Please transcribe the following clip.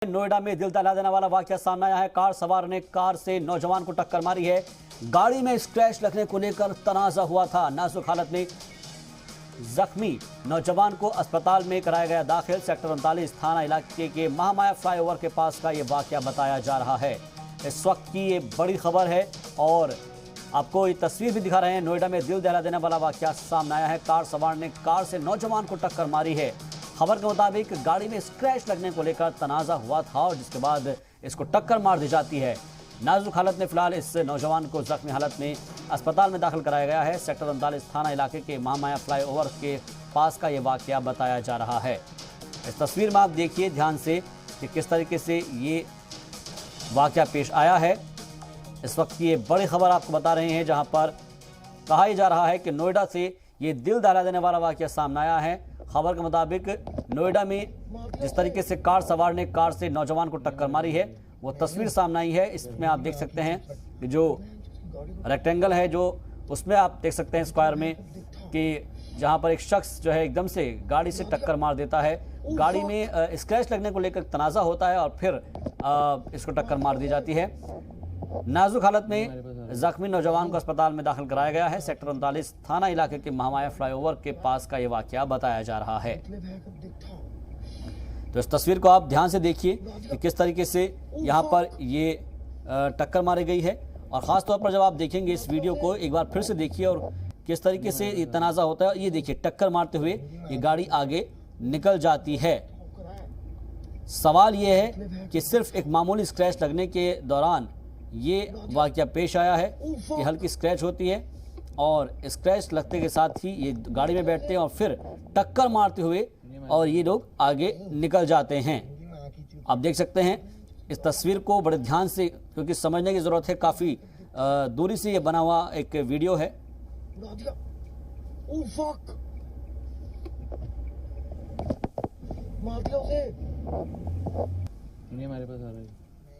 नोएडा में दिल दहला देने वाला वाकया सामने आया है। कार सवार ने कार से नौजवान को टक्कर मारी है। गाड़ी में स्क्रैच लगने को लेकर तनाजा हुआ था। नाजुक हालत में जख्मी नौजवान को अस्पताल में कराया गया दाखिल। सेक्टर 39 थाना इलाके के महामाया फ्लाईओवर के पास का ये वाकया बताया जा रहा है। इस वक्त की ये बड़ी खबर है और आपको ये तस्वीर भी दिखा रहे हैं। नोएडा में दिल दहला देने वाला वाकया सामने आया है। कार सवार ने कार से नौजवान को टक्कर मारी है। खबर के मुताबिक गाड़ी में स्क्रैच लगने को लेकर तनाजा हुआ था और जिसके बाद इसको टक्कर मार दी जाती है। नाजुक हालत में फिलहाल इस नौजवान को जख्मी हालत में अस्पताल में दाखिल कराया गया है। सेक्टर 39 थाना इलाके के महामाया फ्लाईओवर के पास का ये वाकया बताया जा रहा है। इस तस्वीर में आप देखिए ध्यान से कि किस तरीके से ये वाकया पेश आया है। इस वक्त की ये बड़ी खबर आपको बता रहे हैं, जहां पर कहा जा रहा है कि नोएडा से ये दिल दहला देने वाला वाकया सामने आया है। खबर के मुताबिक नोएडा में जिस तरीके से कार सवार ने कार से नौजवान को टक्कर मारी है वो तस्वीर सामने आई है। इसमें आप देख सकते हैं कि जो रेक्टेंगल है जो उसमें आप देख सकते हैं स्क्वायर में कि जहां पर एक शख्स जो है एकदम से गाड़ी से टक्कर मार देता है। गाड़ी में स्क्रैच लगने को लेकर तनाजा होता है और फिर इसको टक्कर मार दी जाती है। नाजुक हालत में जख्मी नौजवान को अस्पताल में दाखिल कराया गया है। सेक्टर 39 थाना इलाके के महामाया फ्लाईओवर के पास का ये वाकया बताया जा रहा है। तो इस तस्वीर को आप ध्यान से देखिए कि किस तरीके से यहाँ पर ये टक्कर मारी गई है और ख़ास तौर पर जब आप देखेंगे इस वीडियो को एक बार फिर से देखिए और किस तरीके से ये तनाज़ा होता है। ये देखिए टक्कर मारते हुए ये गाड़ी आगे निकल जाती है। सवाल ये है कि सिर्फ एक मामूली स्क्रैच लगने के दौरान ये वाकया पेश आया है कि हल्की स्क्रैच होती है और स्क्रैच लगते के साथ ही ये गाड़ी में बैठते हैं और फिर टक्कर मारते हुए और ये लोग आगे निकल जाते हैं। आप देख सकते हैं इस तस्वीर को बड़े ध्यान से, क्योंकि समझने की ज़रूरत है। काफ़ी दूरी से ये बना हुआ एक वीडियो है। हमारे पास आ रहा है।